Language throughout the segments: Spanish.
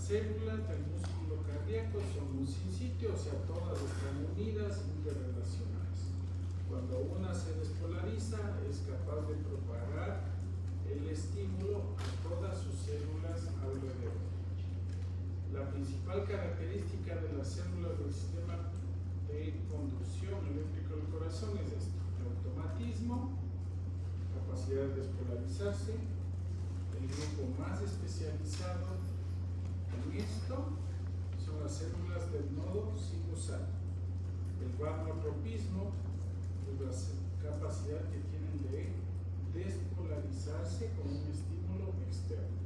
células del músculo cardíaco son un sinsitio, o sea, todas están unidas y interrelacionadas. Cuando una se despolariza, es capaz de propagar el estímulo a todas sus células alrededor. La principal característica de las células del sistema de conducción eléctrica del corazón es esto: el automatismo, capacidad de despolarizarse. El grupo más especializado en esto son las células del nodo sinusal. El vagotropismo es la capacidad que tienen de despolarizarse con un estímulo externo.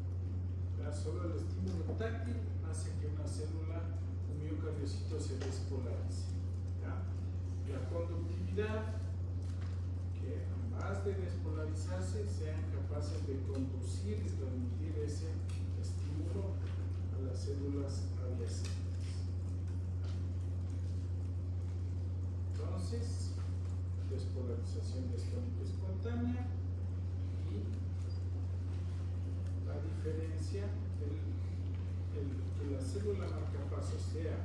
Solo el estímulo táctil hace que una célula, un miocardiocito, se despolarice. La conductividad, que además de despolarizarse, sean capaces de conducir y transmitir ese estímulo a las células adyacentes. Entonces, despolarización diastónica espontánea y la diferencia, que la célula marcapaso sea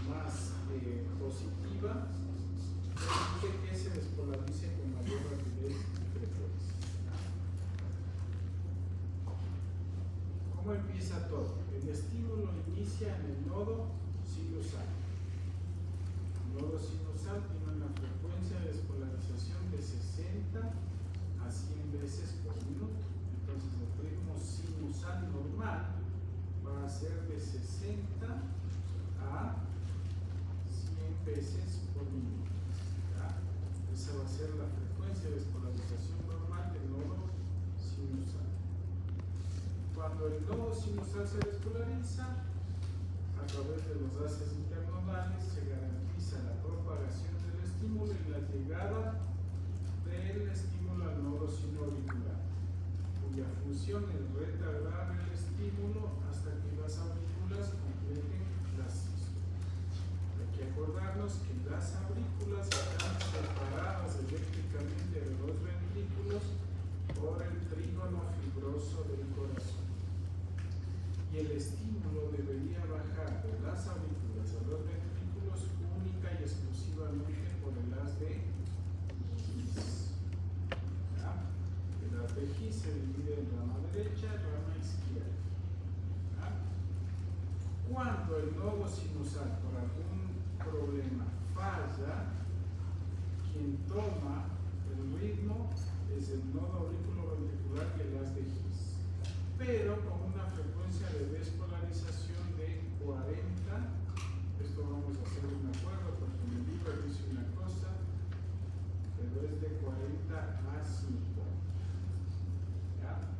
más positiva, permite que se despolarice con mayor rapidez y frecuencia. ¿Cómo empieza todo? El estímulo inicia en el nodo sinusal. El nodo sinusal tiene una frecuencia de despolarización de 60 a 100 veces por minuto. Entonces el ritmo sinusal normal va a ser de 60 a 100 veces por minuto. Esa va a ser la frecuencia de despolarización normal del nodo sinusal. Cuando el nodo sinusal se despolariza, a través de los haces internodales se garantiza la propagación del estímulo y la llegada del estímulo al nodo sinoauricular, cuya función es retardar el estímulo hasta que las aurículas completen la sístole. Hay que acordarnos que las aurículas están separadas eléctricamente de los ventrículos por el trígono fibroso del corazón. Y el estímulo debería bajar de las aurículas a los ventrículos única y exclusivamente por el haz de His. El haz de His se divide en rama derecha y rama izquierda. Cuando el nodo sinusal por algún problema falla, quien toma el ritmo es el nodo auriculoventricular y el haz de His, pero con una frecuencia de despolarización de 40. Esto vamos a hacer un acuerdo porque en el libro dice una cosa, pero es de 40 a 50. ¿Ya?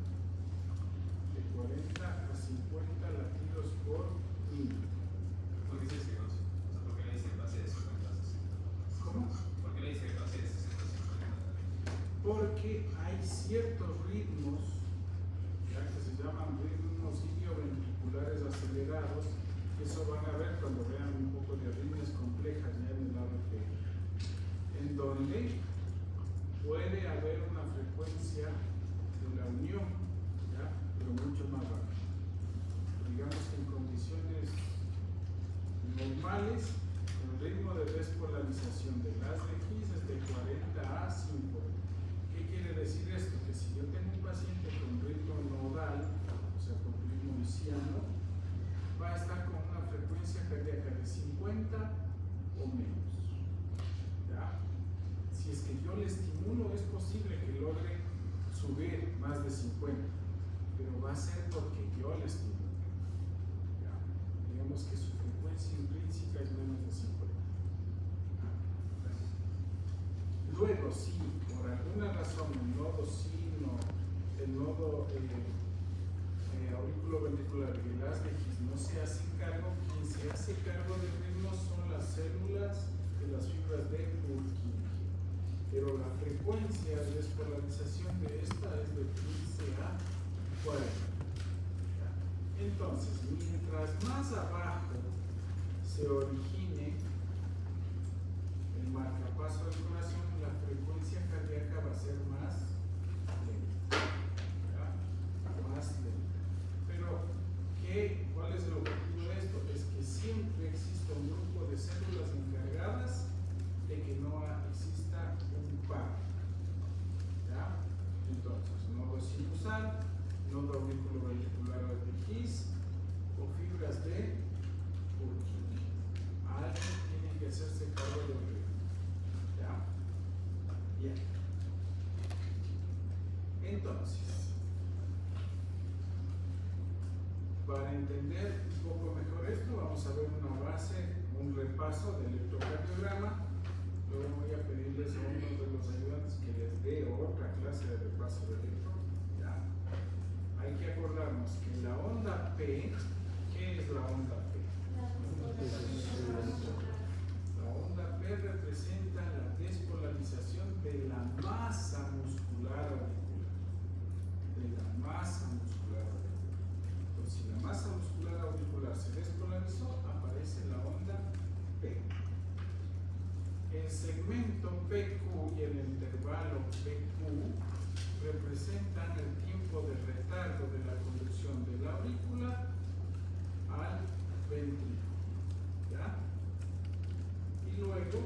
De 40 a 50 latidos por minuto. ¿Por qué dice que no? O sea, ¿por qué le dice que pase de 50 a 60? ¿Cómo? ¿Por qué le dice que pase de 60 a 50? Porque hay ciertos ritmos, ya, que se llaman ritmos ilioventriculares acelerados, que eso van a ver cuando vean un poco de arritmias complejas ya en el ABP, en donde puede haber una frecuencia de la unión, ¿ya? Pero mucho más rápido. Digamos que en condiciones normales, el ritmo de despolarización del haz de His es de 40 a 50. ¿Qué quiere decir esto? Que si yo tengo un paciente con ritmo nodal, o sea, con ritmo hisiano, va a estar con una frecuencia cardíaca de 50 o menos. ¿Ya? Si es que yo le estimulo, es posible que logre subir más de 50, pero va a ser porque yo le estimulo. ¿Ya? Digamos que su frecuencia intrínseca es menos de 50. Luego, si por alguna razón el nodo sino, el nodo auriculoventricular y el haz de His no se hace cargo, quien se hace cargo del ritmo son las células de las fibras de Purkinje. Pero la frecuencia de despolarización de esta es de 15 a 40. Entonces, mientras más abajo se origine el marcapaso del corazón, la frecuencia cardíaca va a ser más lenta. ¿Ya? Más lenta. Pero, ¿cuál Para entender un poco mejor esto, vamos a ver una base, un repaso del electrocardiograma. Luego voy a pedirles a uno de los ayudantes que les dé otra clase de repaso de electro. ¿Ya? Hay que acordarnos que la onda P, ¿qué es la onda P? La onda P representa la despolarización de la masa muscular auricular. De la masa muscular auricular. Entonces, si la masa muscular auricular se despolarizó, aparece la onda P. El segmento PQ y el intervalo PQ representan el tiempo de retardo de la conducción de la aurícula al ventrículo. ¿Ya? Y luego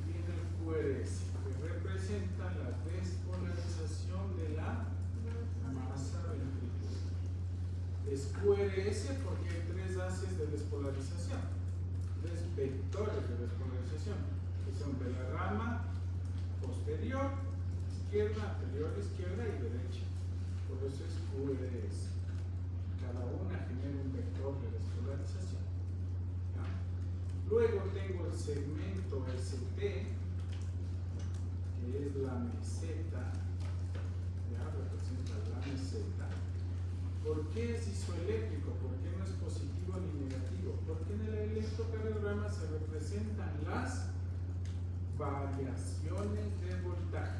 viene el QRS, que representa la despolarización de la masa ventricular. Es QRS porque hay tres haces de despolarización, tres vectores de despolarización, que son de la rama posterior, izquierda, anterior, izquierda y derecha. Por eso es QRS. Cada una genera un vector de despolarización. ¿Ya? Luego tengo el segmento ST, que es la meseta. ¿Ya? Representa la meseta. ¿Por qué es isoeléctrico? ¿Por qué no es positivo ni negativo? Porque en el electrocardiograma se representan las variaciones de voltaje.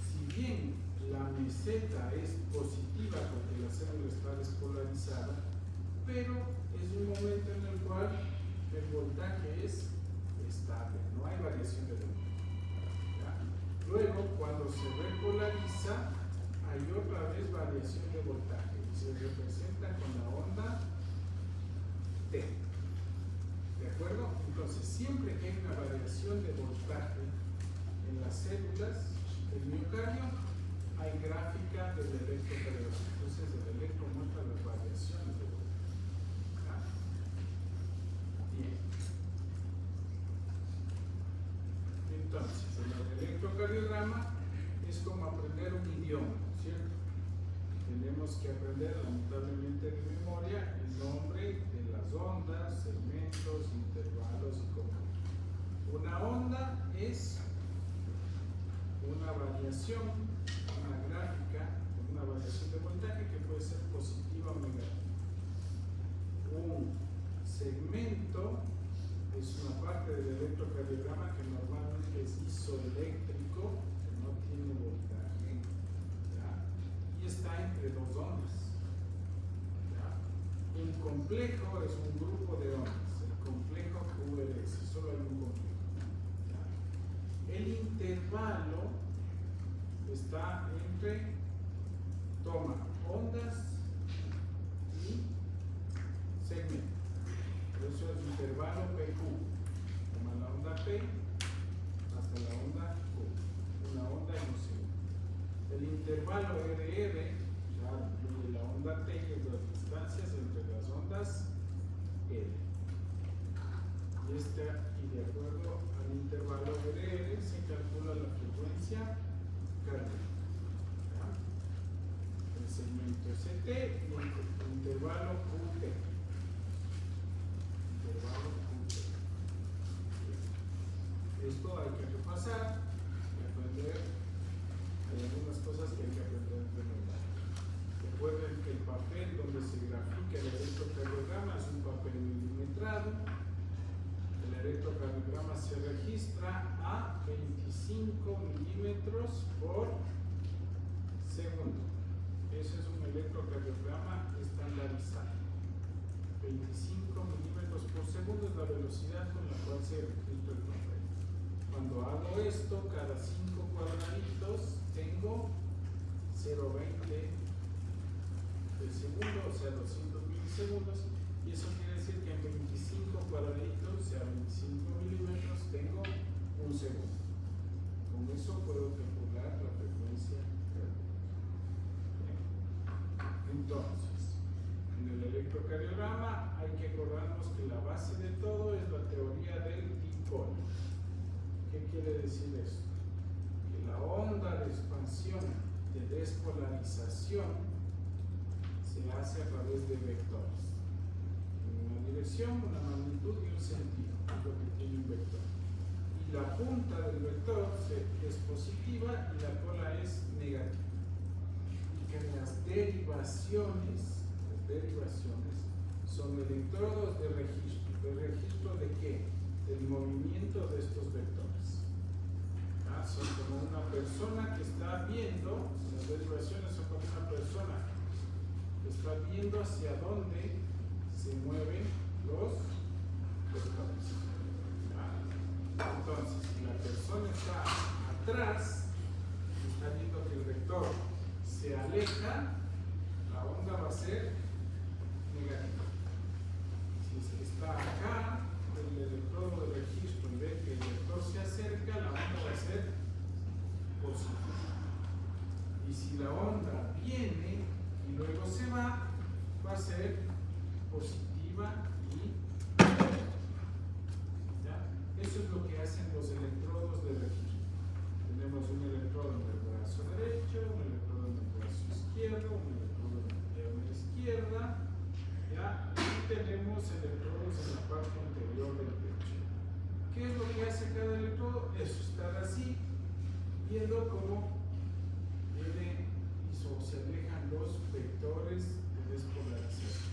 Si bien la meseta es positiva porque la célula está despolarizada, pero es un momento en el cual el voltaje es estable, no hay variación de voltaje. ¿Ya? Luego, cuando se repolariza, hay otra vez variación de voltaje y se representa con la onda T. ¿De acuerdo? Entonces, siempre que hay una variación de voltaje en las células del miocardio, hay gráfica del electrocardiograma. Entonces, el electro muestra las variaciones de voltaje. ¿Ya? Bien. Entonces, el electrocardiograma es como aprender un idioma, ¿cierto? Tenemos que aprender, lamentablemente, de memoria el nombre de las ondas, segmentos, intervalos y conjuntos. Una onda es una variación, una gráfica, una variación de voltaje que puede ser positiva o negativa. Un segmento es una parte del electrocardiograma que normalmente es isoeléctrico, que no tiene voltaje, ¿ya? Y está entre dos ondas. ¿Ya? Un complejo es un grupo de ondas, el complejo QRS, solo hay un complejo. ¿Ya? El intervalo está entre, toma ondas y segmentos. Por eso es intervalo PQ. Toma la onda P hasta la onda Q. Una onda y un segmento. El intervalo RR ya incluye la onda T, que es las distancias entre las ondas R. Y de acuerdo al intervalo RR se calcula la frecuencia cardíaca. El segmento ST y el intervalo QT. Esto hay que repasar y aprender. Hay algunas cosas que hay que aprender de memoria. Recuerden que el papel donde se grafica el electrocardiograma es un papel milimetrado. El electrocardiograma se registra a 25 milímetros por segundo. Ese es un electrocardiograma estandarizado. 25 milímetros por segundo es la velocidad con la cual se registra el papel. Cuando hago esto, cada 5 cuadraditos tengo 0,20 de segundo, o sea 200 milisegundos, y eso quiere decir que en 25 cuadraditos, o sea 25 milímetros, tengo un segundo. Con eso puedo calcular la frecuencia cardíaca. Entonces, en el electrocardiograma hay que acordarnos que la base de todo es la teoría del dipolo. ¿Qué quiere decir esto? Que la onda de expansión de despolarización se hace a través de vectores. Una dirección, una magnitud y un sentido, es lo que tiene un vector. Y la punta del vector es positiva y la cola es negativa. Y que las derivaciones son electrodos de registro. ¿De registro de qué? Del movimiento de estos vectores. Son como una persona que está viendo, las derivaciones son como una persona que está viendo hacia dónde se mueven los vectores. Entonces, si la persona está atrás, está viendo que el vector se aleja, la onda va a ser negativa. Si está acá, el electrodo de registro, en vez que el vector se acerca, la onda va a ser positiva. Y si la onda viene y luego se va a ser positiva y ¿ya? Eso es lo que hacen los electrodos de registro. Tenemos un electrodo en el brazo derecho, un electrodo en el brazo izquierdo, un electrodo en la pierna izquierda, ¿ya? Y tenemos electrodos en la parte anterior del pecho. ¿Qué es lo que hace cada electrodo? Es estar así, viendo cómo viene o se alejan los vectores de despolarización.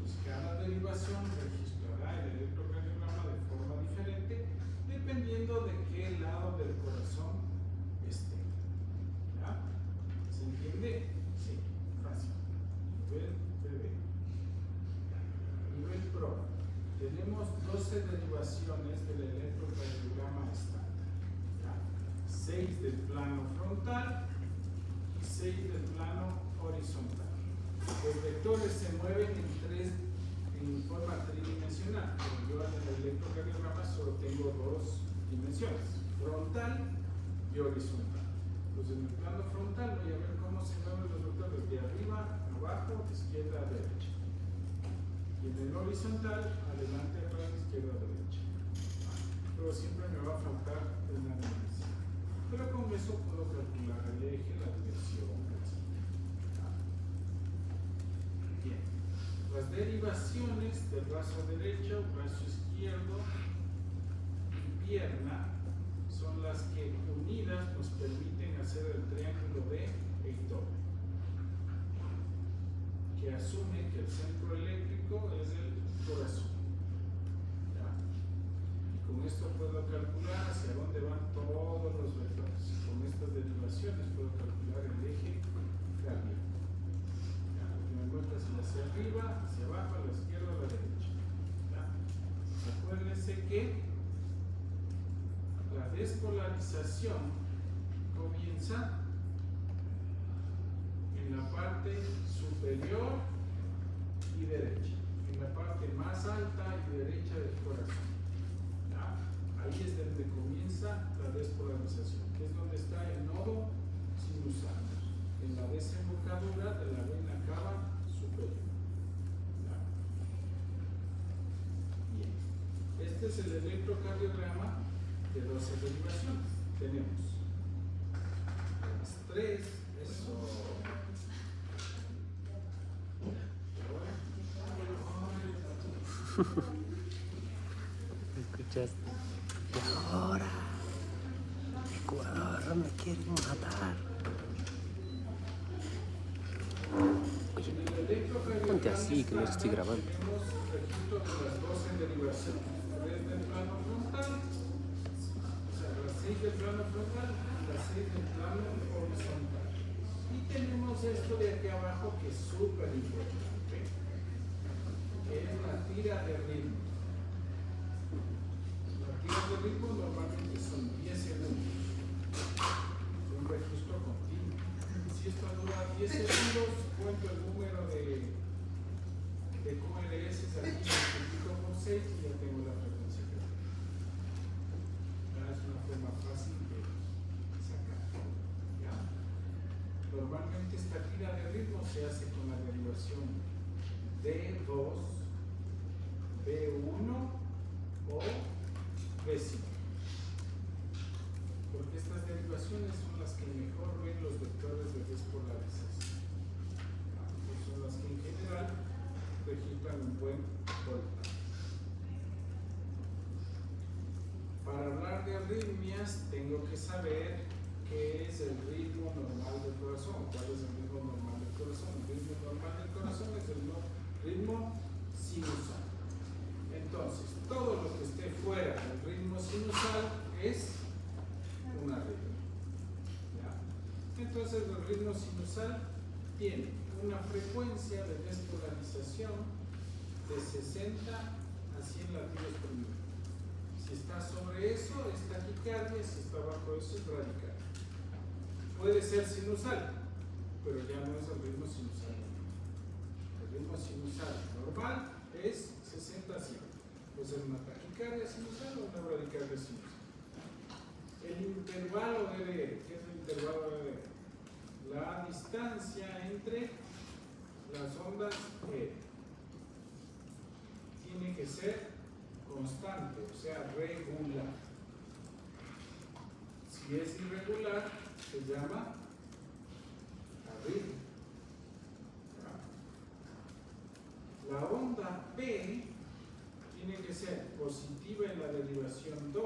Pues cada derivación registrará el electrocardiograma de forma diferente dependiendo de qué lado del corazón esté. ¿Ya? ¿Se entiende? Sí, fácil. Nivel BB. Nivel PRO. Tenemos 12 derivaciones del electrocardiograma estándar. 6 del plano frontal y 6 del plano horizontal. Los vectores se mueven en forma tridimensional, pero yo en el electrocardiograma solo tengo 2 dimensiones, frontal y horizontal. Pues en el plano frontal voy a ver cómo se mueven los vectores de arriba, abajo, de izquierda a derecha. Y en el horizontal, adelante, atrás, izquierda a derecha. Pero siempre me va a faltar una dimensión. Pero con eso puedo calcular el eje, la dirección, etc. Bien. Las derivaciones del brazo derecho, brazo izquierdo y pierna son las que unidas nos permiten hacer el triángulo de Eitope, que asume que el centro eléctrico es el corazón. ¿Ya? Y con esto puedo calcular hacia dónde van todos los vectores. Con estas derivaciones puedo calcular el eje cardíaco. ¿Ya? Lo que me muestra es hacia arriba, hacia abajo, a la izquierda, a la derecha. ¿Ya? Acuérdense que la despolarización comienza en la parte superior y derecha, en la parte más alta y derecha del corazón. ¿Ya? Ahí es donde comienza la despolarización, que es donde está el nodo sinusal, en la desembocadura de la vena cava superior. ¿Ya? Bien, este es el electrocardiograma de 12 derivaciones. Tenemos las 3, eso. ¿Escuchaste? Y ahora, Ecuador me quieren matar. Oye, ponte así que no estoy grabando. Tenemos registro de las 12 derivaciones. 3 del plano frontal, o sea, las 6 del plano frontal y las 6 del plano horizontal. Y tenemos esto de aquí abajo que es súper importante, que es la tira de ritmo. La tira de ritmo normalmente son 10 segundos. Un registro continuo. Si esto dura 10 segundos, cuento el número de QRS aquí, multiplico por 6 y ya tengo la frecuencia que tengo. Es una forma fácil de sacar. ¿Ya? Normalmente esta tira de ritmo se hace con la derivación D2, B1 o B5. Porque estas derivaciones son las que mejor ven los vectores de despolarización. Pues registran un buen voltaje. Para hablar de arritmias, tengo que saber qué es el ritmo normal del corazón. ¿Cuál es el ritmo normal del corazón? El ritmo normal del corazón es el ritmo sinusal. Entonces, todo lo que esté fuera del ritmo sinusal es una arritmia. ¿Ya? Entonces, el ritmo sinusal tiene una frecuencia de despolarización de 60 a 100 latidos por minuto. Si está sobre eso, es taquicardia; si está bajo eso, es bradicardia. Puede ser sinusal, pero ya no es el ritmo sinusal. El ritmo sinusal normal es 60 a 100. Puede ser una taquicardia sinusal o una bradicardia sinusal. El intervalo de DDR. ¿Qué es el intervalo de DDR? La distancia entre las ondas E. Tiene que ser constante, o sea, regular. Si es irregular, se llama arritmia. La onda P tiene que ser positiva en la derivación 2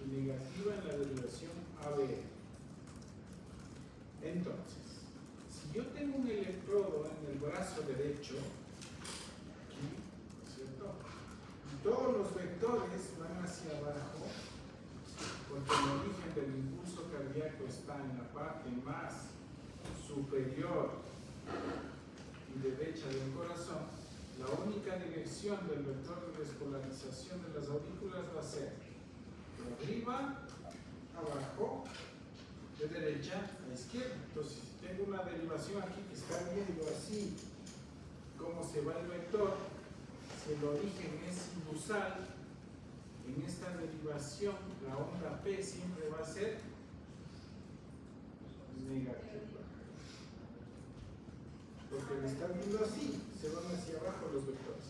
y negativa en la derivación ABR. Entonces, si yo tengo un electrodo en el brazo derecho, aquí, ¿cierto? Y todos los vectores van hacia abajo, porque el origen del impulso cardíaco está en la parte más superior y derecha del corazón, la única dirección del vector de despolarización de las aurículas va a ser de arriba, abajo, de derecha a izquierda. Entonces, si tengo una derivación aquí que está viendo así cómo se va el vector, si el origen es sinusal, en esta derivación la onda P siempre va a ser negativa. Porque le están viendo así, se van hacia abajo los vectores.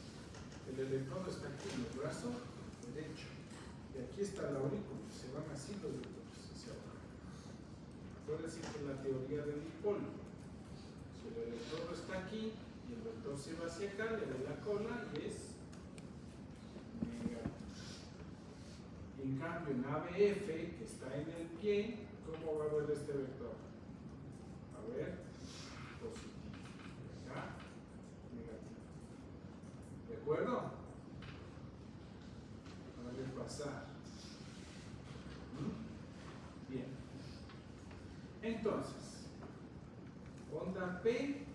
El electrodo está aquí en el brazo derecho. Y aquí está la aurícula, se van así los vectores hacia abajo. Acuérdense que la teoría del dipolo, si el electrodo está aquí y el vector se va hacia acá, le da la cola y es negativo. En cambio, en ABF, que está en el pie, ¿cómo va a ver este vector? A ver, positivo. Acá, negativo. ¿De acuerdo? A ver, pasar. Bien. Entonces, onda P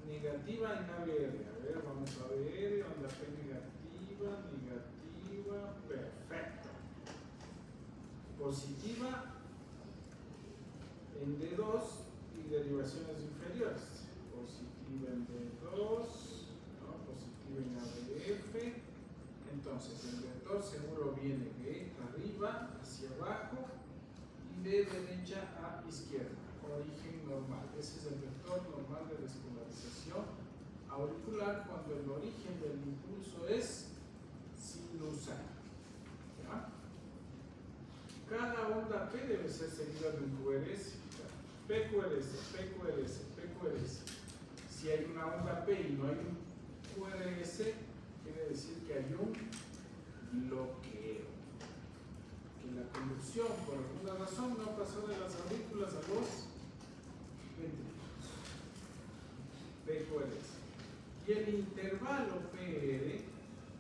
negativa en ABR. A ver, vamos a ver. Onda P negativa, negativa. Perfecto. Positiva en D2 y derivaciones inferiores. Positiva en D2, ¿no? Positiva en ABF. Entonces el vector seguro viene de arriba hacia abajo y de derecha a izquierda. Origen normal. Ese es el vector normal de despolarización auricular cuando el origen del impulso es sinusal. ¿Ya? Cada onda P debe ser seguida de un QRS. PQRS, PQRS, PQRS. Si hay una onda P y no hay un QRS, quiere decir que hay un bloqueo. Que la conducción, por alguna razón, no pasó de las aurículas a los ventrículos. PQRS. Y el intervalo PR,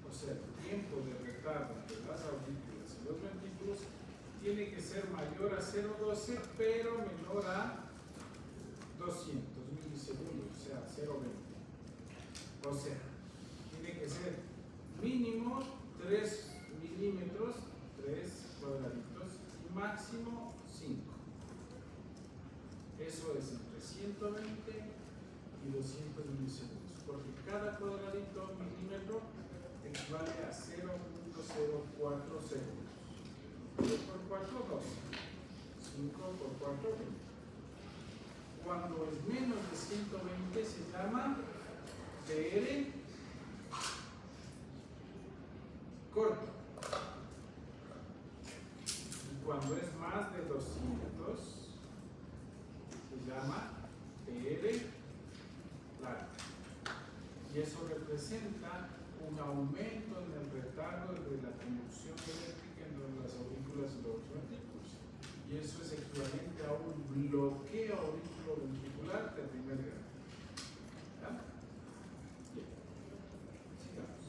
o sea, el tiempo de retardo entre las aurículas y los ventrículos, tiene que ser mayor a 0,12 pero menor a 200 milisegundos, o sea, 0,20. O sea, tiene que ser mínimo 3 milímetros, 3 cuadraditos, y máximo 5. Eso es entre 120 y 200 milisegundos, porque cada cuadradito milímetro equivale a 0,004 segundos. 2 por 4, 12. 5 por 4, 20. Cuando es menos de 120 se llama PR corto. Y cuando es más de 200 se llama PR largo. y eso representa un aumento en el retardo de la conducción eléctrica entre las aurículas y los ventrículos. Y eso es equivalente a un bloqueo auriculoventricular de primer grado. ¿Ya? Bien. Sigamos.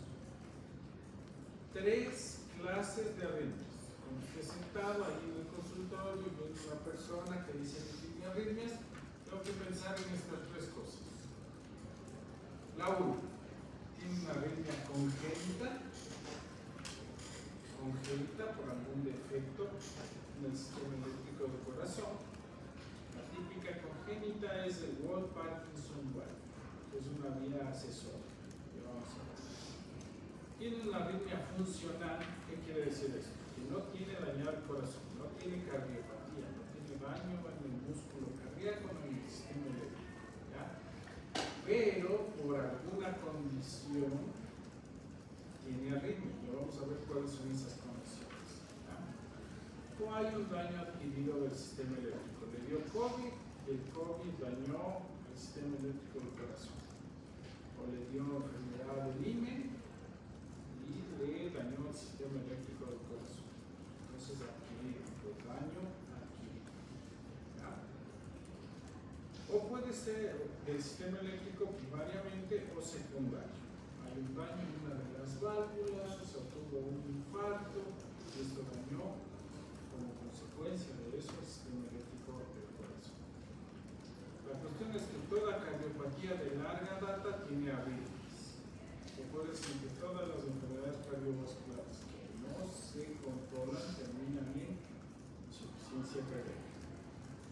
3 clases de arritmias. Cuando esté sentado ahí en el consultorio y viene una persona que dice que tiene arritmias, tengo que pensar en estas 3 cosas. La 1, tiene una arritmia congénita por algún defecto en el sistema eléctrico del corazón. La típica congénita es el Wolff-Parkinson valve, que es una vía accesoria. Tiene una arritmia funcional. ¿Qué quiere decir esto? Que no tiene dañado el corazón, no tiene cardiopatía, no tiene daño en el músculo cardíaco, no en el sistema eléctrico. ¿Ya? Pero por alguna condición tiene arritmia. Ya vamos a ver cuáles son esas condiciones. ¿Ya? O hay un daño adquirido del sistema eléctrico. Le dio COVID y el COVID dañó el sistema eléctrico del corazón. O le dio enfermedad del himen y le dañó el sistema eléctrico del corazón. Entonces adquirido, el daño adquirido. ¿Ya? O puede ser del sistema eléctrico primariamente o secundario. Hay un daño en una de las válvulas, o tuvo un infarto y esto dañó como consecuencia de eso el sistema eléctrico del corazón. La cuestión es que toda cardiopatía de larga data tiene arritmias. Se puede decir que todas las enfermedades cardiovasculares que no se controlan terminan en insuficiencia cardíaca.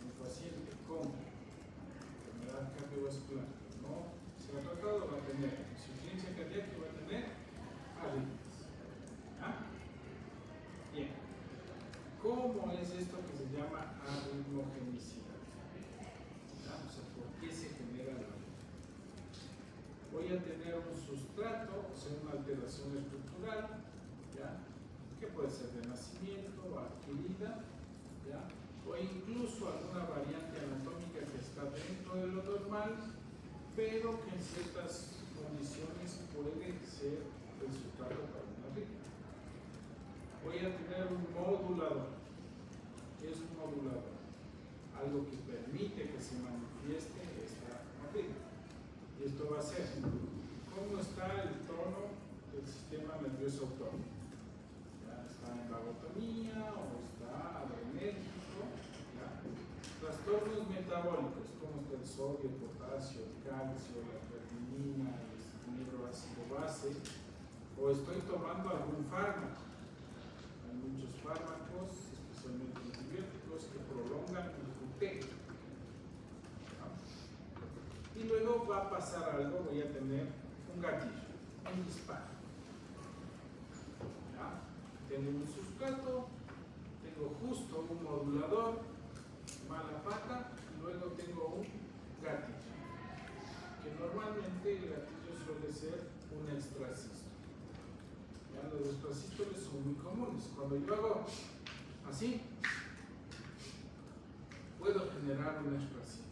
Un paciente con enfermedad cardiovascular que no se ha tratado va a tener insuficiencia cardíaca y va a tener arritmias. ¿Ah? Bien. ¿Cómo es esto que se llama arritmogenicidad? ¿Ah? O sea, ¿por qué se genera la arritmia? Voy a tener un sustrato, o sea, una alteración estructural, ¿ya? Que puede ser de nacimiento o adquirida, ¿ya? O incluso alguna variante anatómica que está dentro de lo normal, pero que en ciertas condiciones puede ser resultado para una arritmia. Voy a tener un modulador. ¿Qué es un modulador? Algo que permite que se manifieste esta arritmia. Y esto va a ser cómo está el tono del sistema nervioso autónomo. ¿Ya? ¿Está en vagotonía o está adrenérgico? ¿Ya? Trastornos metabólicos, como está el sodio, el potasio, el calcio, la creatinina, el hidroácido base, o estoy tomando algún fármaco. Hay muchos fármacos, especialmente antibióticos, que prolongan el QT. Y luego va a pasar algo, voy a tener un gatillo, un disparo. ¿Ya? Tengo un sustrato, tengo justo un modulador, mala pata, y luego tengo un gatillo. Que normalmente el gatillo suele ser un extrasístole. ¿Ya? Los extrasístoles son muy comunes. Cuando yo hago así, puedo generar un extrasístole.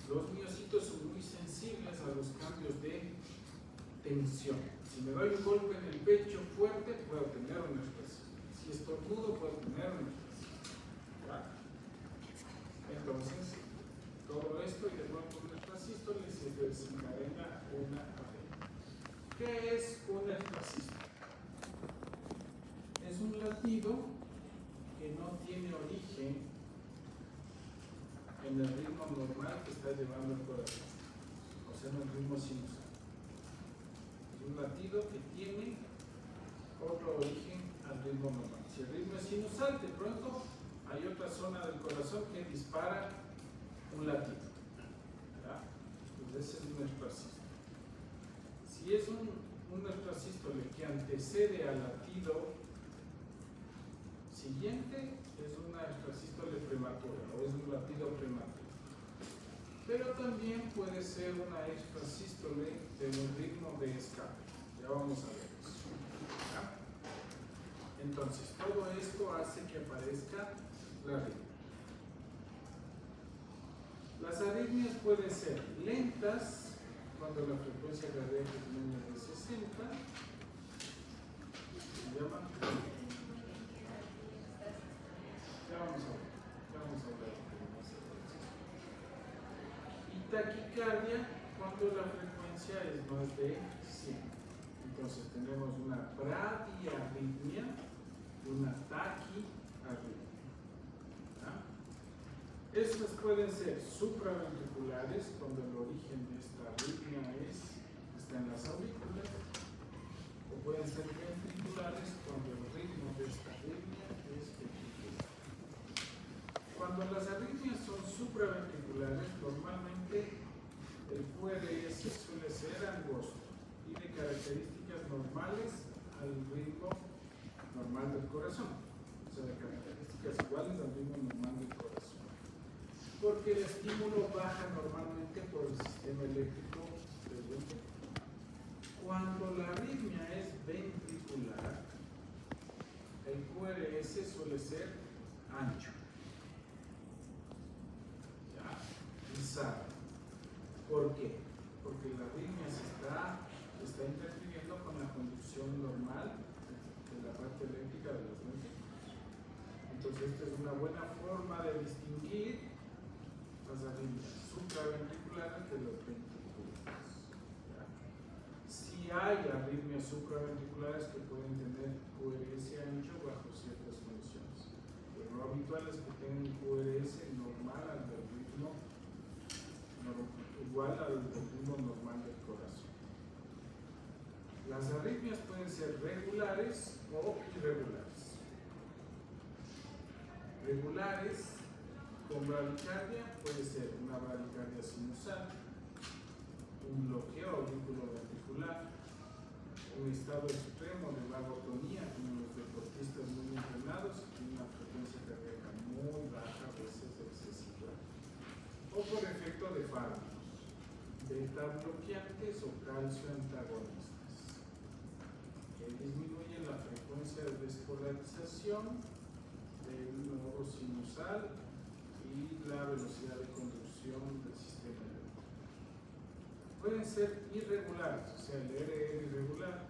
Los miocitos son muy sensibles a los cambios de tensión. Si me doy un golpe en el pecho fuerte, puedo tener una expresión. Si estornudo, puedo tener una expresión. ¿Ya? Entonces, todo esto y de pronto un extrasístole se desencadena una arritmia. ¿Qué es un extrasístole? Es un latido que no tiene origen en el ritmo normal que está llevando el corazón, o sea, en el ritmo sinusal. Es un latido que tiene otro origen al ritmo normal. Si el ritmo es sinusal, de pronto hay otra zona del corazón que dispara un latido. ¿Ya? Pues ese es un extrasístole. Si es un extrasístole que antecede al latido siguiente, es una extrasístole prematura o es un latido prematuro. Pero también puede ser una extrasístole de un ritmo de escape. Ya vamos a ver eso. ¿Ya? Entonces, todo esto hace que aparezca la arritmia. Las arritmias pueden ser lentas, cuando la frecuencia cardíaca es menos de 60. Se llama. Ya vamos a hablar. Y taquicardia cuando la frecuencia es más de 100. Entonces tenemos una bradiarritmia y una taquiarritmia. Estas pueden ser supraventriculares cuando el origen de esta arritmia está en las aurículas, o pueden ser ventriculares cuando el ritmo de esta arritmia es ventricular. Cuando las arritmias son supraventriculares, normalmente el QRS suele ser angosto y de características normales al ritmo normal del corazón, o sea, de características iguales al ritmo normal del corazón. Porque el estímulo baja normalmente por el sistema eléctrico del ventriculo. Cuando la arritmia es ventricular, el QRS suele ser ancho, ¿ya? Rizado. ¿Por qué? Porque la arritmia se está interfiriendo con la conducción normal de la parte eléctrica de los ventrículos. Entonces, esta es una buena forma de distinguir las arritmias supraventriculares de los ventriculares. ¿Ya? Si hay arritmias supraventriculares que pueden tener QRS ancho bajo ciertas condiciones, pero lo habitual es que tengan QRS normal al del ritmo, igual al del ritmo normal del corazón. Las arritmias pueden ser regulares o irregulares. Regulares con bradicardia puede ser una bradicardia sinusal, un bloqueo auriculoventricular, un estado extremo de vagotonía, como los deportistas muy entrenados, y una frecuencia cardíaca muy baja, a veces excesiva, o por efecto de fármacos, beta bloqueantes o calcio antagonistas, que disminuyen la frecuencia de despolarización del nodo sinusal y la velocidad de conducción del sistema eléctrico. Pueden ser irregulares, o sea, el RR irregular,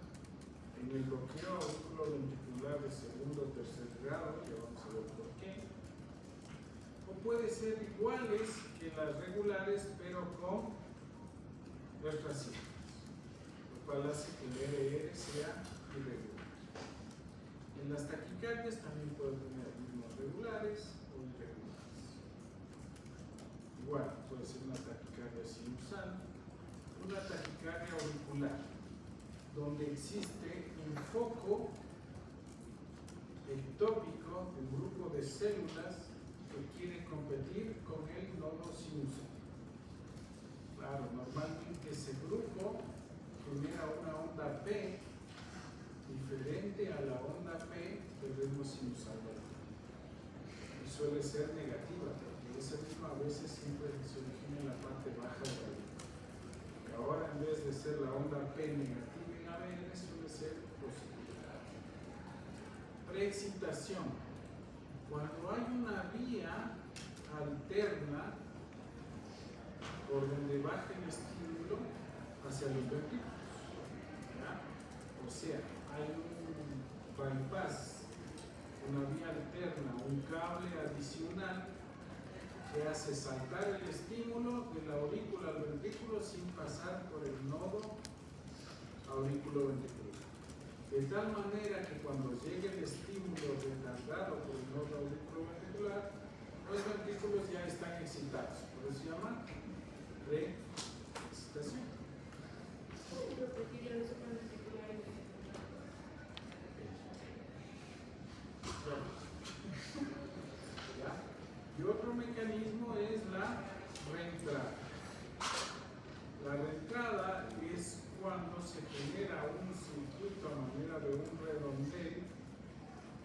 en el bloqueo auriculoventricular de segundo o tercer grado, que vamos a ver por qué, o puede ser iguales que las regulares, pero con retracciones, lo cual hace que el RR sea irregular. En las taquicardias también pueden tener ritmos regulares o irregulares. Igual, puede ser una taquicardia sinusal, una taquicardia auricular, donde existe un foco ectópico, un grupo de células que quiere competir con el nodo sinusal. Claro, normalmente ese grupo genera una onda P diferente a la onda P del ritmo sinusal. Y suele ser negativa, porque ese ritmo a veces siempre se origina en la parte baja de la vida. Y ahora, en vez de ser la onda P negativa en ABN, suele ser positiva. Preexcitación. Cuando hay una vía alterna por donde baja el estímulo hacia los ventrículos, ¿ya? O sea, hay un bypass, una vía alterna, un cable adicional que hace saltar el estímulo de la aurícula al ventrículo sin pasar por el nodo auriculoventricular. De tal manera que cuando llegue el estímulo retardado por el nodo auriculoventricular, los ventrículos ya están excitados. Por eso se llama preexcitación. ¿Ya? Y otro mecanismo es la reentrada. La reentrada es cuando se genera un circuito a manera de un redondel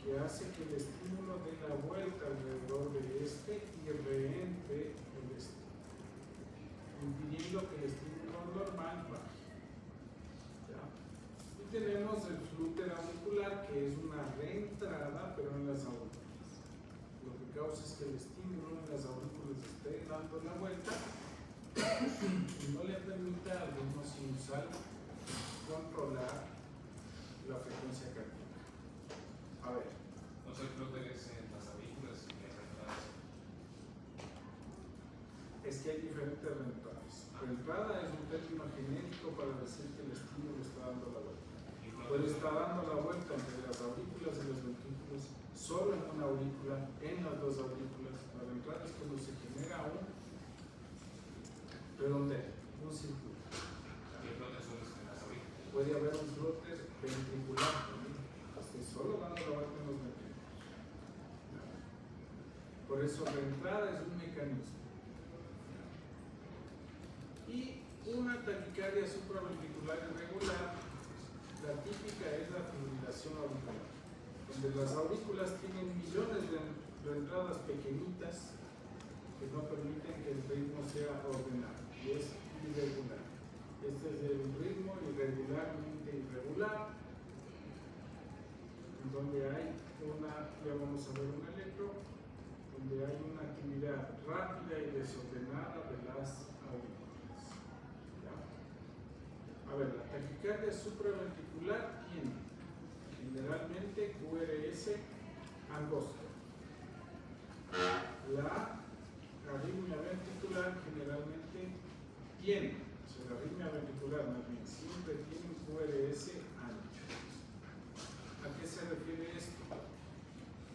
que hace que el estímulo dé la vuelta alrededor de este y reentre el este, impidiendo que el estímulo normal baje. ¿Ya? Y tenemos el flúter auricular, que es una reentrada, pero en las aurículas. Lo que causa es que el estímulo en las aurículas esté dando la vuelta y no le permita al ritmo la frecuencia cardíaca. A ver, No sé, creo que es en las aurículas y las entradas. es que hay diferentes reentradas. Reentrada es un término genérico para decir que el estímulo está dando la vuelta. Puede estar dando la vuelta entre las aurículas y los ventrículos, solo en una aurícula, en las dos aurículas. La reentrada es cuando se genera un redondeo, un círculo. Y el flote solo es en las aurículas. Puede haber un flóter ventricular también. Estoy solo dando la vuelta en los ventrículos. Por eso la entrada es un mecanismo. Y una taquicardia supraventricular irregular, la típica es la fibrilación auricular, donde las aurículas tienen millones de entradas pequeñitas que no permiten que el ritmo sea ordenado, y es irregular. Este es el ritmo irregularmente irregular, donde hay una, ya vamos a ver un electro, donde hay una actividad rápida y desordenada de las aurículas. ¿Ya? A ver, la taquicardia supraventricular tiene generalmente QRS angosto. La arritmia ventricular generalmente tiene, o sea, la arritmia ventricular más bien siempre tiene un QRS ancho. ¿A qué se refiere esto?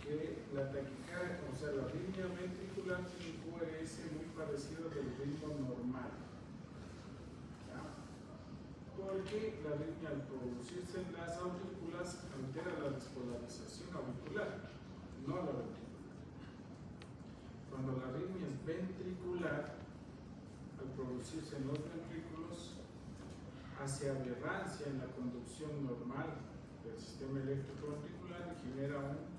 Que la taquicardia, o sea, la arritmia ventricular tiene un QRS muy parecido del ritmo normal. ¿Ya? Porque la arritmia al producirse en las aurículas altera la despolarización auricular, no la ventricular. Cuando la arritmia es ventricular, al producirse en los ventrículos, hace aberrancia en la conducción normal del sistema eléctrico ventricular y genera un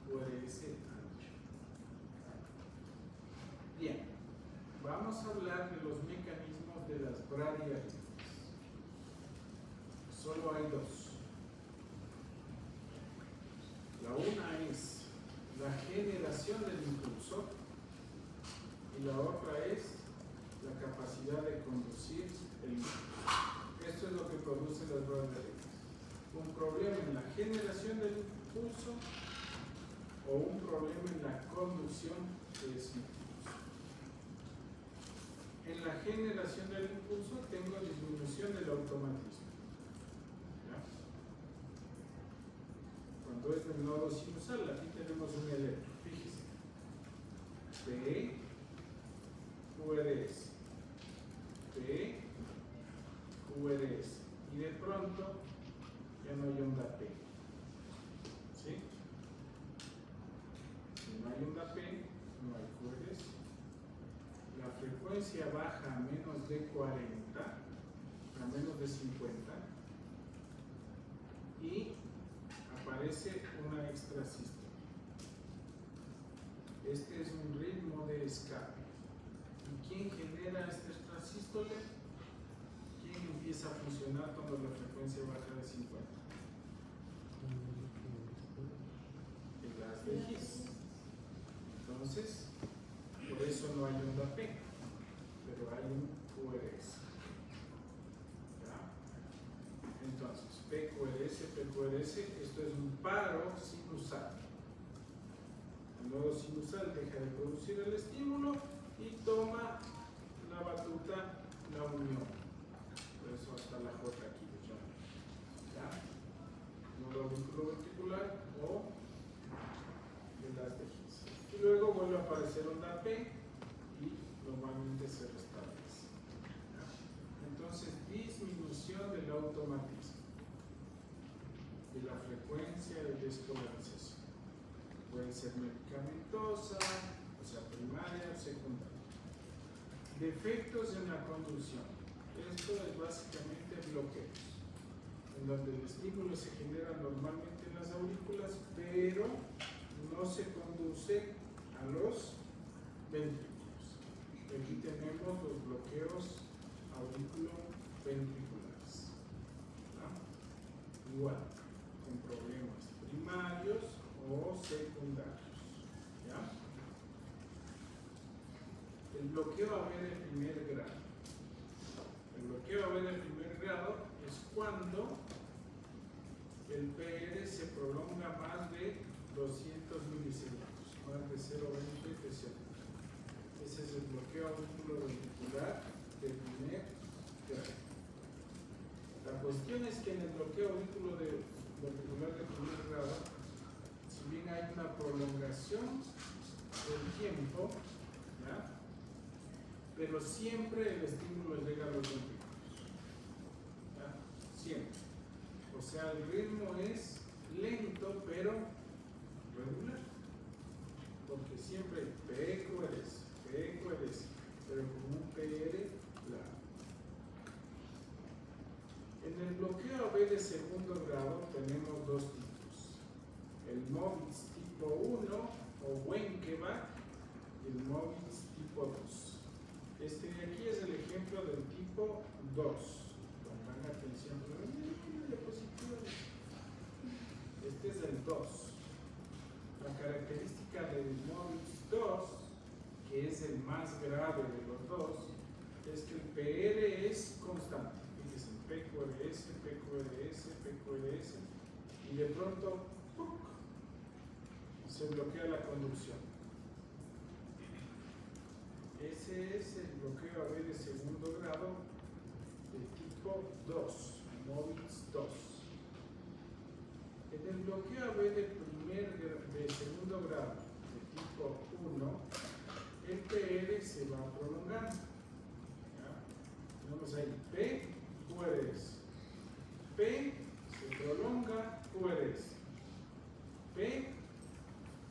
QRS ancho. Bien, vamos a hablar de los mecanismos de las bradiarritmias. Solo hay dos. La una es la generación del impulso y la otra es la capacidad de conducir el impulso. Esto es lo que produce las bradiarritmias. Un problema en la generación del impulso o un problema en la conducción de ese impulso. En la generación del impulso tengo disminución del automatismo. ¿Ya? Cuando es del nodo sinusal, aquí tenemos un electro, fíjese. P, QRS, P, QRS. Y de pronto ya no hay onda P. ¿Sí? Si no hay onda P, no hay QRS. La frecuencia baja a menos de 40, a menos de 50, y aparece una extrasístole. Este es un ritmo de escape. ¿Y quién genera esta extrasístole? ¿Quién empieza a funcionar cuando la frecuencia baja de 50? El gas de His. Entonces, por eso no hay onda P, pero hay un QRS. ¿Ya? Entonces, PQRS, esto es un paro sinusal. El nodo sinusal deja de producir el estímulo y toma la batuta, la unión. Por eso hasta la J aquí. ¿Ya? Nodo ventricular o el gas de His. Y luego vuelve a aparecer onda P y normalmente se restablece. ¿Ya? Entonces, disminución del automatismo, de la frecuencia de despolarización. Puede ser medicamentosa, o sea, primaria o secundaria. Defectos en la conducción. Esto es básicamente bloqueos, en donde el estímulo se genera normalmente en las aurículas, pero no se conduce a los ventrículos. Aquí tenemos los bloqueos auriculoventriculares. ¿No? Igual, con problemas primarios o secundarios. ¿Ya? El bloqueo a ver de primer grado. El bloqueo a ver de primer grado es cuando el PR se prolonga más de 200 milisegundos, más de 0,20 TC. Ese es el bloqueo auriculoventricular de primer grado. La cuestión es que en el bloqueo auriculoventricular de primer grado, si bien hay una prolongación del tiempo, ¿ya? Pero siempre el estímulo llega a los ventrículos, ¿ya? Siempre. O sea, el ritmo es lento pero regular, porque siempre PQRS, pero con un PR claro. En el bloqueo AB de segundo grado tenemos dos tipos: el MOVITZ tipo 1 o Wenckebach y el MOVITZ tipo 2. Este de aquí es el ejemplo del tipo 2. Pongan atención. Este es el 2. La característica del MOVITZ 2, que es el más grave de los dos, es que el PR es constante. Fíjense, PQRS, y de pronto ¡puc!, se bloquea la conducción. Ese es el bloqueo AB de segundo grado de tipo 2, MOVITZ 2. En el bloqueo AB de segundo grado de tipo 1, el PR se va prolongando. ¿Ya? Tenemos ahí PQRS. P se prolonga, QRS. P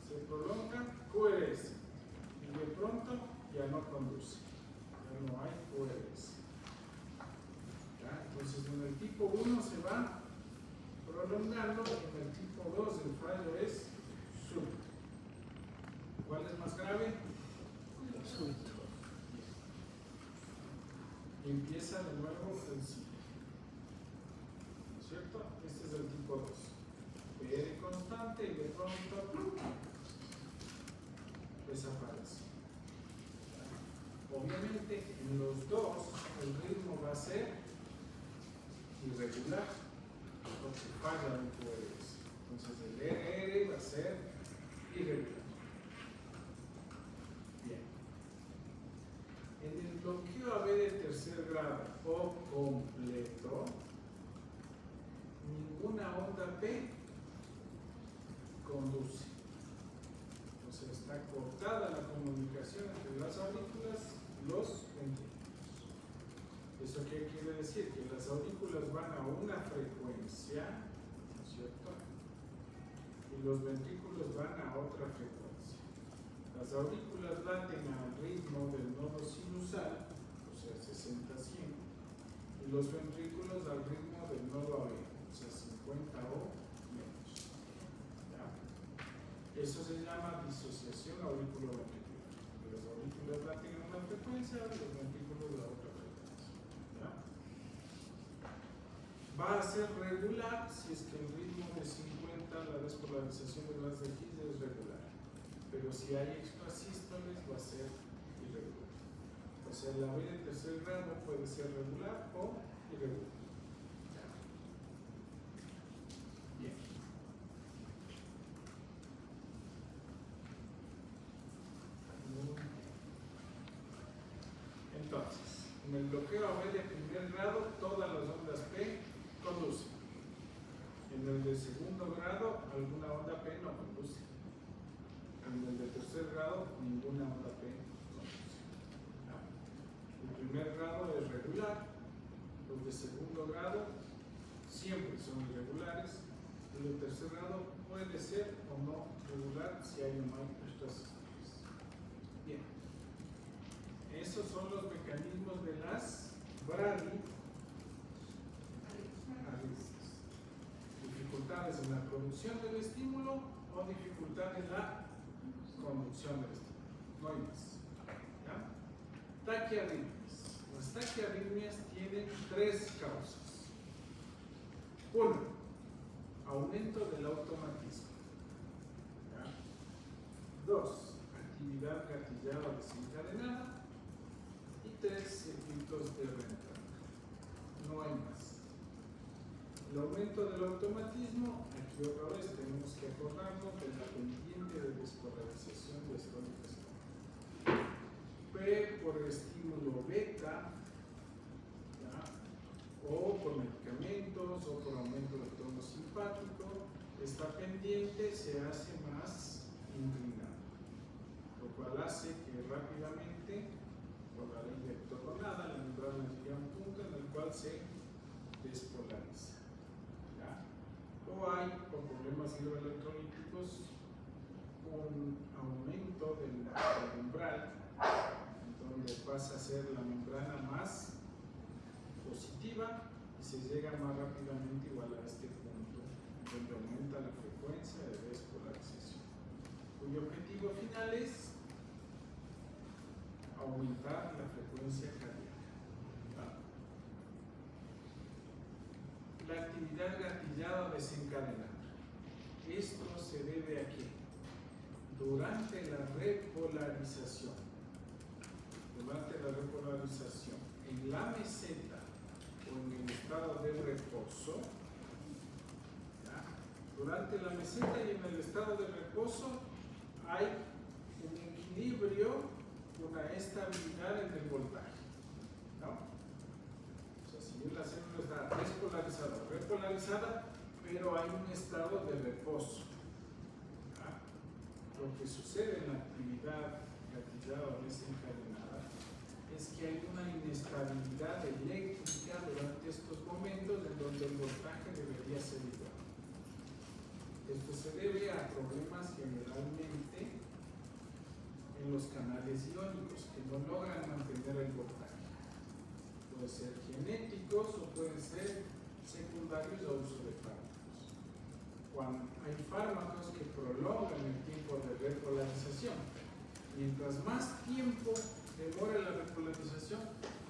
se prolonga, QRS. Y de pronto ya no conduce. Ya no hay QRS. ¿Ya? Entonces en el tipo 1 se va prolongando, en el tipo 2 el fallo es súbito. ¿Cuál es más grave? Súbito. Y empieza de nuevo el ciclo. ¿No es cierto? Este es el tipo 2. PR constante y de pronto ¡plum!, desaparece. Obviamente en los dos el ritmo va a ser irregular, porque falla un QRS. Entonces el RR va a ser irregular. Bien. En el bloqueo AB de tercer grado o completo, ninguna onda P conduce. Entonces está cortada la comunicación entre las aurículas y los ventrículos. ¿Eso qué quiere decir? Que las aurículas van a una frecuencia, ¿no es cierto? Y los ventrículos van a otra frecuencia. Las aurículas laten al ritmo del nodo sinusal, o sea, 60-100, y los ventrículos al ritmo del nodo AB, o sea, 50 o menos. ¿Ya? Eso se llama disociación auriculoventricular. Las aurículas laten a una frecuencia, los ventrículos a otra frecuencia. ¿Ya? Va a ser regular si es que el ritmo de 50, la despolarización de las de X es regular. Pero si hay extrasístoles va a ser irregular. O sea, la B de tercer grado puede ser regular o irregular. Bien. Entonces, en el bloqueo AB de primer grado, todas las ondas P conducen. En el de segundo grado, alguna onda P no conduce. En el de tercer grado, ninguna onda P conduce. El primer grado es regular, los de segundo grado siempre son irregulares, el de tercer grado puede ser o no regular si hay o no hay extrasístoles. Bien, esos son los mecanismos de las bradiarritmias. Dificultades en la producción del estímulo o dificultad en la conducción del estímulo, no hay más. ¿Ya? Taquiarritmias. Las taquiarritmias tienen tres causas. Uno, aumento del automatismo. ¿Ya? Dos, actividad gatillada desencadenada. Y tres, circuitos de reentrada. No hay más. El aumento del automatismo, aquí otra vez tenemos que acordarnos de la pendiente de despolarización diastólica. P por estímulo beta, ¿ya? O por medicamentos o por aumento del tono simpático, esta pendiente se hace más inclinada, lo cual hace que rápidamente, por la ley de ortogonada, la membrana llega a un punto en el cual se despolariza. ¿Ya? O hay, por problemas hidroelectrolíticos, un aumento del umbral, donde pasa a ser la membrana más positiva y se llega más rápidamente igual a este punto, donde aumenta la frecuencia de despolarización, cuyo objetivo final es aumentar la frecuencia cardíaca. La actividad gatillada desencadenada. Esto se debe a que durante la repolarización, en la meseta o en el estado de reposo, ¿ya? Durante la meseta y en el estado de reposo hay un equilibrio, una estabilidad en el voltaje, ¿no? O sea, si la célula está despolarizada o repolarizada, pero hay un estado de reposo, ¿ya? Lo que sucede en la actividad gatillada o desencadenada es que hay una inestabilidad eléctrica durante estos momentos en donde el voltaje debería ser igual. Esto se debe a problemas generalmente en los canales iónicos que no logran mantener el voltaje. Pueden ser genéticos o pueden ser secundarios a uso de fármacos. Cuando hay fármacos que prolongan el tiempo de repolarización, mientras más tiempo demora la repolarización,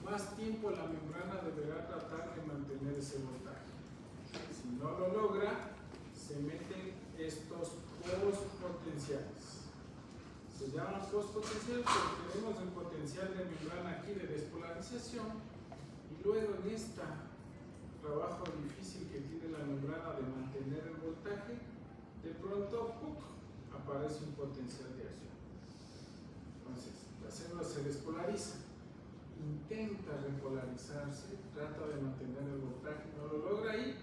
más tiempo la membrana deberá tratar de mantener ese voltaje. Si no lo logra, se meten estos postpotenciales. Se llaman postpotenciales porque tenemos el potencial de membrana aquí de despolarización y luego en este trabajo difícil que tiene la membrana de mantener el voltaje, de pronto aparece un potencial de acción. Entonces, la célula se despolariza, intenta repolarizarse, trata de mantener el voltaje, no lo logra y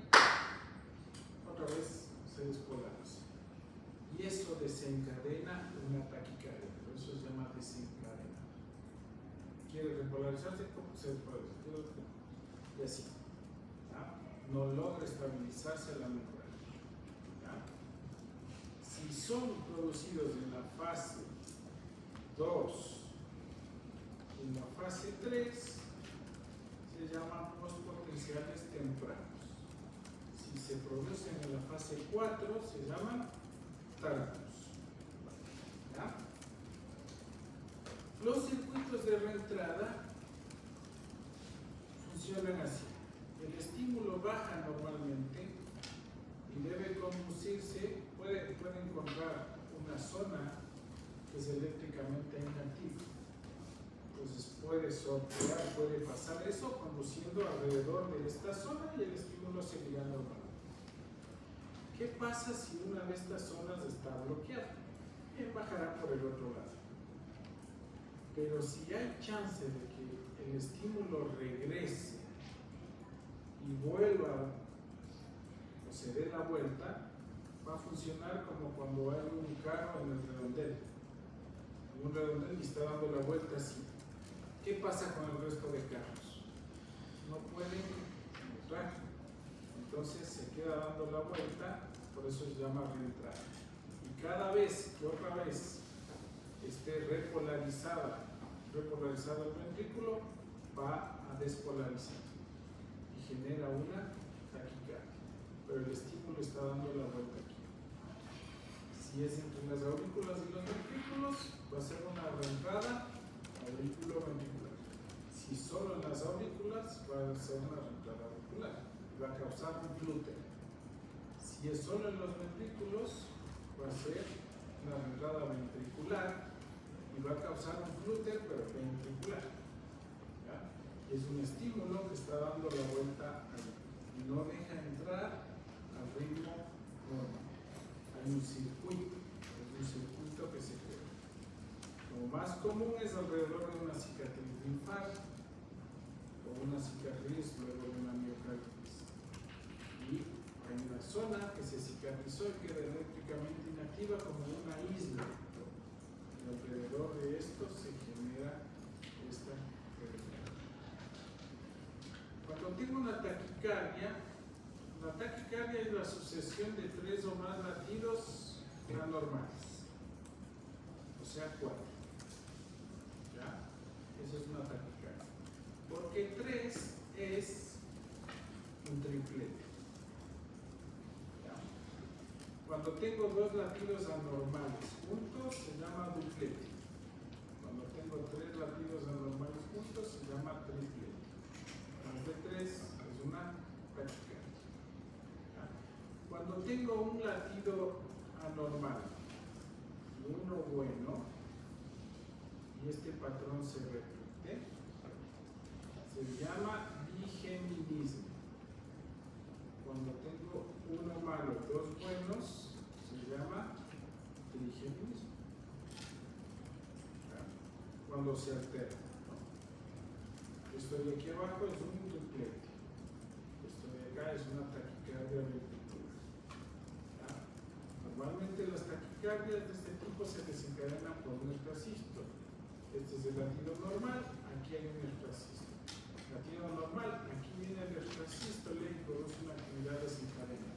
otra vez se despolariza. Y eso desencadena una taquicardia, por eso se llama desencadenar. ¿Quiere repolarizarse? Se despolariza. Y así. ¿Ya? No logra estabilizarse la membrana. ¿Ya? Si son producidos en la fase 2 y en la fase 3, se llaman postpotenciales tempranos. Si se producen en la fase 4, se llaman tardíos. ¿Ya? Los circuitos de reentrada funcionan así. El estímulo baja normalmente y debe conducirse, puede encontrar una zona que es eléctricamente inactiva. Entonces puede sortear, puede pasar eso conduciendo alrededor de esta zona y el estímulo seguirá normal. ¿Qué pasa si una de estas zonas está bloqueada? Bien, bajará por el otro lado. Pero si hay chance de que el estímulo regrese y vuelva o se dé la vuelta, va a funcionar como cuando hay un carro en el redondel. Un redondel y está dando la vuelta así. ¿Qué pasa con el resto de carros? No pueden entrar. Entonces se queda dando la vuelta, por eso se llama reentrada. Y cada vez que otra vez esté repolarizado el ventrículo, va a despolarizar y genera una taquicardia. Pero el estímulo está dando la vuelta aquí. Si es entre las aurículas y los ventrículos, va a ser una reentrada aurículo-ventricular. Si solo en las aurículas, va a ser una reentrada auricular. Va a causar un glúteo. Si es solo en los ventrículos, va a ser una reentrada ventricular y va a causar un glúteo, pero ventricular. ¿Ya? Es un estímulo que está dando la vuelta ahí. Y no deja entrar al ritmo normal. Hay un circuito, es un circuito que se crea. Lo más común es alrededor de una cicatriz de infarto o una cicatriz luego de una miocarditis. Y hay una zona que se cicatrizó y queda eléctricamente inactiva como una isla. Y alrededor de esto se genera esta reacción. Cuando tengo una taquicardia, la taquicardia es la sucesión de 3 o más latidos anormales, o sea 4. ¿Ya? Eso es una taquicardia. Porque 3 es un triplete. ¿Ya? Cuando tengo 2 latidos anormales juntos se llama duplete. Cuando tengo 3 latidos anormales juntos se llama triplete. Más de 3 es una taquicardia. Cuando tengo un latido anormal y uno bueno, y este patrón se repite, se llama bigeminismo. Cuando tengo uno malo y 2 buenos, se llama trigeminismo. Cuando se altera, ¿no? Esto de aquí abajo es un duplete. Esto de acá es una taquicardia ventricular. Normalmente las taquicardias de este tipo se desencadenan por un extrasístole. Este es el latido normal, aquí hay un extrasístole. Latido normal, aquí viene el extrasístole y produce una actividad desencadenada.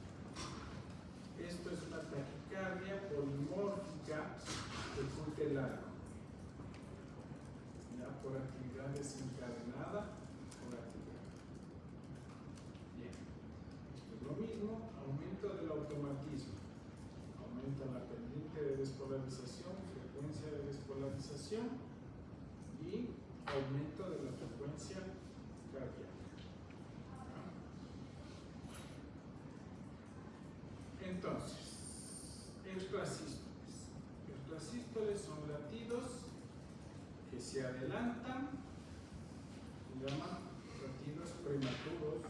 Esto es una taquicardia polimórfica de cutelargo. Ya por actividad desencadenada por actividad. Bien. Esto es lo mismo, aumento del automatismo. Aumenta la pendiente de despolarización, frecuencia de despolarización y aumento de la frecuencia cardíaca. Entonces, extrasístoles. Extrasístoles son latidos que se adelantan, se llaman latidos prematuros,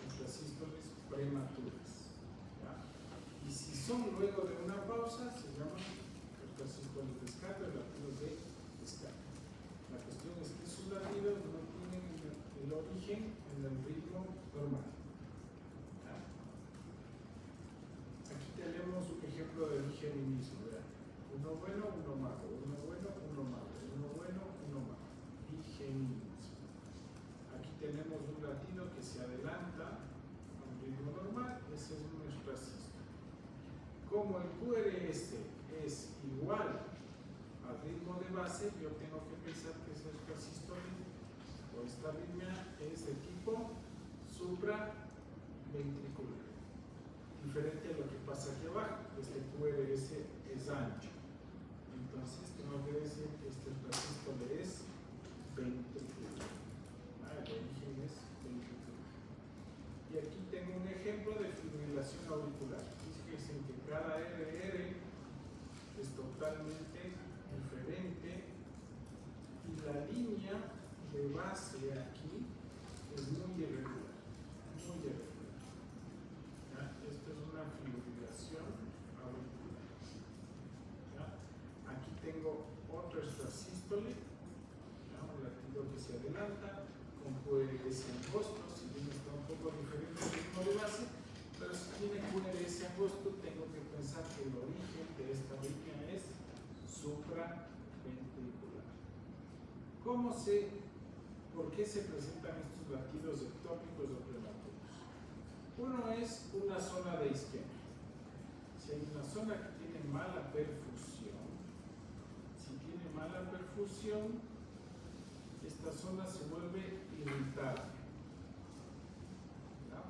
extrasístoles prematuras. Y si son luego de una pausa, se llaman extrasístoles de escape o latidos de escape. La cuestión es que sus latidos no tienen el origen en el ritmo normal. ¿Ya? Aquí tenemos un ejemplo de bigeminismo. Uno bueno, uno malo, uno bueno, uno malo, uno bueno, uno malo. Bigeminismo. Aquí tenemos un latido que se adelanta a un ritmo normal, ese es un extrasístole. Como el QRS es igual al ritmo de base, yo tengo que pensar que ese extrasístole o esta arritmia es de tipo supraventricular. Diferente a lo que pasa aquí abajo, este QRS es ancho. Entonces tengo que decir que este extrasístole es ventricular. El origen es ventricular. Y aquí tengo un ejemplo de fibrilación auricular. Fíjense que cada RR es totalmente diferente y la línea de base aquí es muy irregular. Muy irregular. ¿Ya? Esto es una fibrilación auricular. ¿Ya? Aquí tengo otro extrasístole, un latido que se adelanta con QRS angosto, si bien está un poco diferente al ritmo de base, pero si tiene QRS angosto, tengo que pensar que el origen de esta arritmia es supraventricular. ¿Por qué se presentan estos latidos ectópicos o prematuros? Uno es una zona de isquemia. Si hay una zona que tiene mala perfusión, esta zona se vuelve irritable. ¿Ya?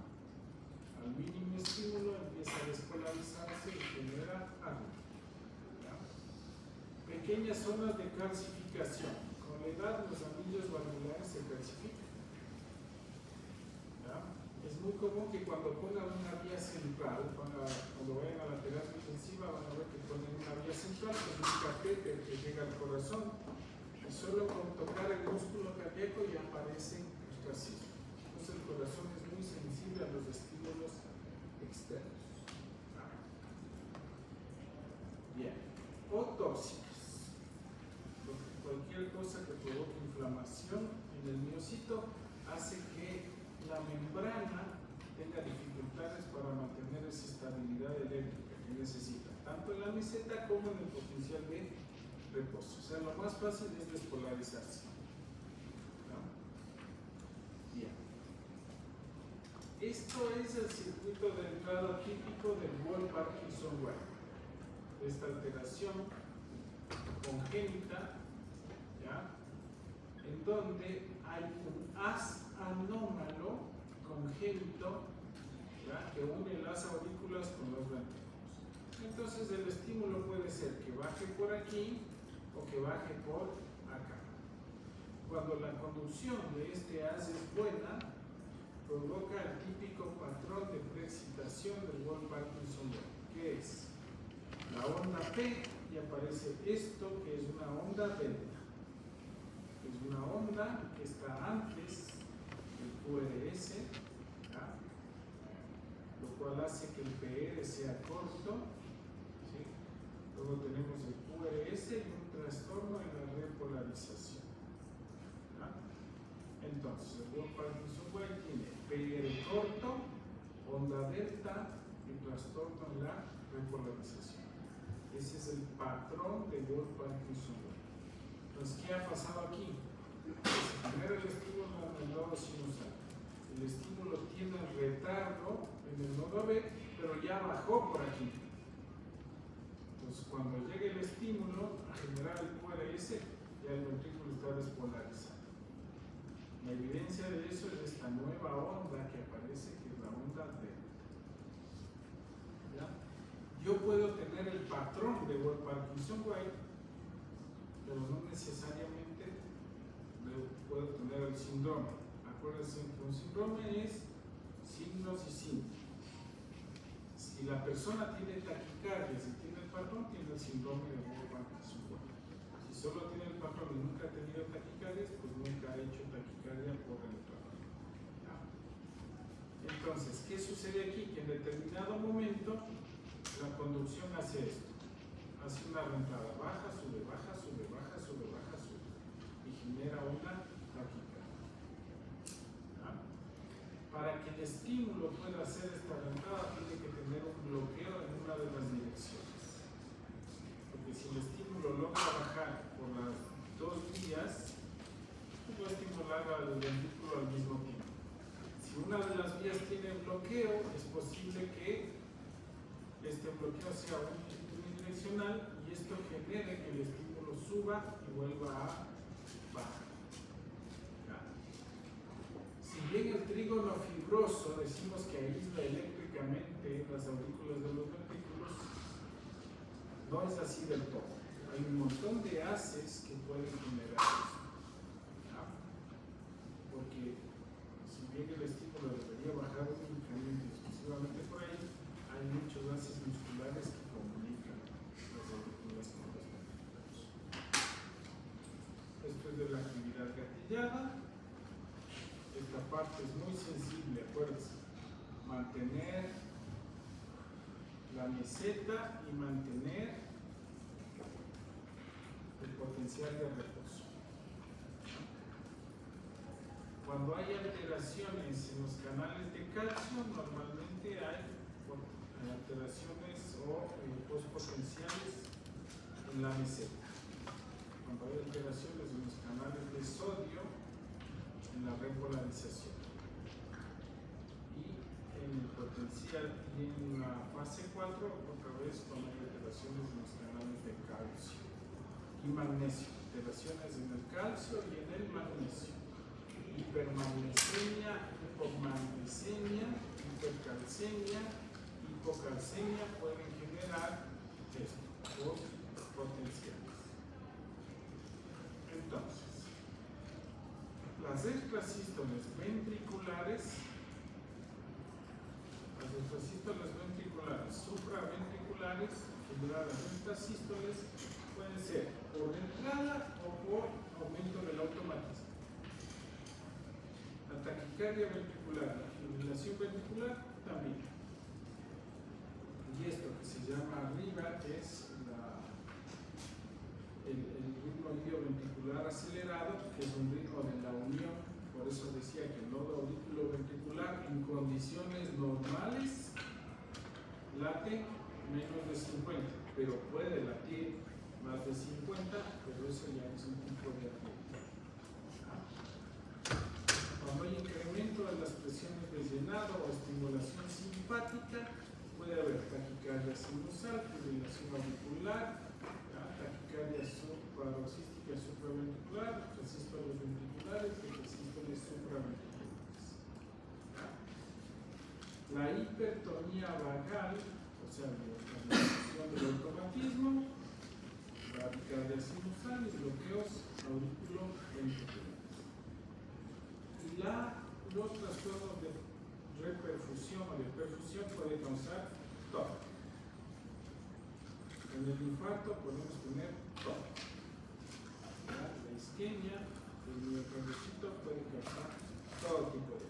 Al mínimo estímulo empieza a despolarizarse y genera arritmia. Pequeñas zonas de calcificación. Con la edad los anillos valvulares se calcifican. ¿Ya? Es muy común que cuando pongan una vía central, cuando vayan a la terapia intensiva van a ver que ponen una vía central, que es un catéter que llega al corazón. Y solo con tocar el músculo cardíaco ya aparece extrasístole. Entonces el corazón es muy tóxicas. Cualquier cosa que provoque inflamación en el miocito hace que la membrana tenga dificultades para mantener esa estabilidad eléctrica que necesita, tanto en la meseta como en el potencial de reposo. O sea, lo más fácil es despolarizarse. ¿No? Bien. Esto es el circuito de entrada típico del Wolff-Parkinson-White. Esta alteración congénita, ¿ya?, en donde hay un haz anómalo congénito, ¿ya?, que une las aurículas con los ventrículos. Entonces el estímulo puede ser que baje por aquí o que baje por acá. Cuando la conducción de este haz es buena, provoca el típico patrón de preexcitación del Wolff-Parkinson-White, que es la onda P, y aparece esto que es una onda delta. Es una onda que está antes del QRS, ¿ya?, lo cual hace que el PR sea corto, ¿sí? Luego tenemos el QRS y un trastorno en la repolarización, ¿ya? Entonces, el Wolff-Parkinson-White tiene PR corto, onda delta y trastorno en la repolarización. Ese es el patrón de Wolff-Parkinson-White. Entonces, ¿qué ha pasado aquí? Se genera el estímulo en el nodo sinusal. El estímulo tiene retardo en el nodo B, pero ya bajó por aquí. Entonces, cuando llegue el estímulo a generar el QRS, ya el ventrículo está despolarizado. La evidencia de eso es esta nueva onda que aparece, que es la onda delta. ¿Ya? Yo puedo tener el patrón de Wolff-Parkinson-White, pero no necesariamente puedo tener el síndrome. Acuérdense que un síndrome es signos y síntomas. Si la persona tiene taquicardia, si tiene el patrón, tiene el síndrome de Wolff-Parkinson-White. Si solo tiene el patrón y nunca ha tenido taquicardias, pues nunca ha hecho taquicardia por el trabajo. ¿Ya? Entonces, ¿qué sucede aquí? Que en determinado momento la conducción hace esto, hace una reentrada, baja, sube, baja, sube, baja, sube, baja, sube, y genera una taquicardia. ¿Ya? Para que el estímulo pueda hacer esta reentrada, tiene que tener un bloqueo en una de las direcciones, porque si el estímulo logra bajar por las dos vías, va a estimular al ventrículo al mismo tiempo. Si una de las vías tiene bloqueo, es posible que este bloqueo sea unidireccional y esto genere que el estímulo suba y vuelva a bajar. ¿Ya? Si bien el trígono fibroso decimos que aísla eléctricamente las aurículas de los ventrículos, no es así del todo. Hay un montón de haces que pueden generar esto. ¿Ya? Porque si bien el estímulo debería bajar únicamente exclusivamente por ahí, hay muchos haces musculares que comunican las aurículas con los ventrículos. Esto es de la actividad gatillada. Esta parte es muy sensible, acuérdense. Mantener la meseta y mantener el potencial de reposo. Cuando hay alteraciones en los canales de calcio, normalmente hay alteraciones o postpotenciales en la meseta. Cuando hay alteraciones en los canales de sodio, en la repolarización. Y en el potencial y en la fase 4, otra vez cuando hay alteraciones en los canales de calcio y magnesio. Alteraciones en el calcio y en el magnesio. Hipermagnesemia, hipomagnesemia, hipercalcemia, hipocalcemia pueden generar esto, dos potenciales. Entonces, las extrasístoles ventriculares, supraventriculares, generadas en estas sístoles, pueden ser por entrada o por aumento del automatismo. La taquicardia ventricular, la fibrilación ventricular también. Y esto que se llama arriba es el ritmo ilioventricular acelerado, que es un ritmo de la unión. Por eso decía que el nodo auriculoventricular en condiciones normales late menos de 50, pero puede latir más de 50, pero eso ya es un tipo de atletismo. Cuando hay incremento de las presiones de llenado o estimulación simpática, puede haber taquicardia sinusal, fibrilación auricular, taquicardia paroxística supraventricular, resístoles ventriculares y resístoles supraventriculares. La hipertonía vagal, o sea, la disminución del automatismo, taquicardia sinusal y bloqueos auriculoventriculares. Los trastornos de reperfusión o de perfusión pueden causar TOC. En el infarto podemos tener TOC. La isquemia del miocardiocito puede causar todo tipo de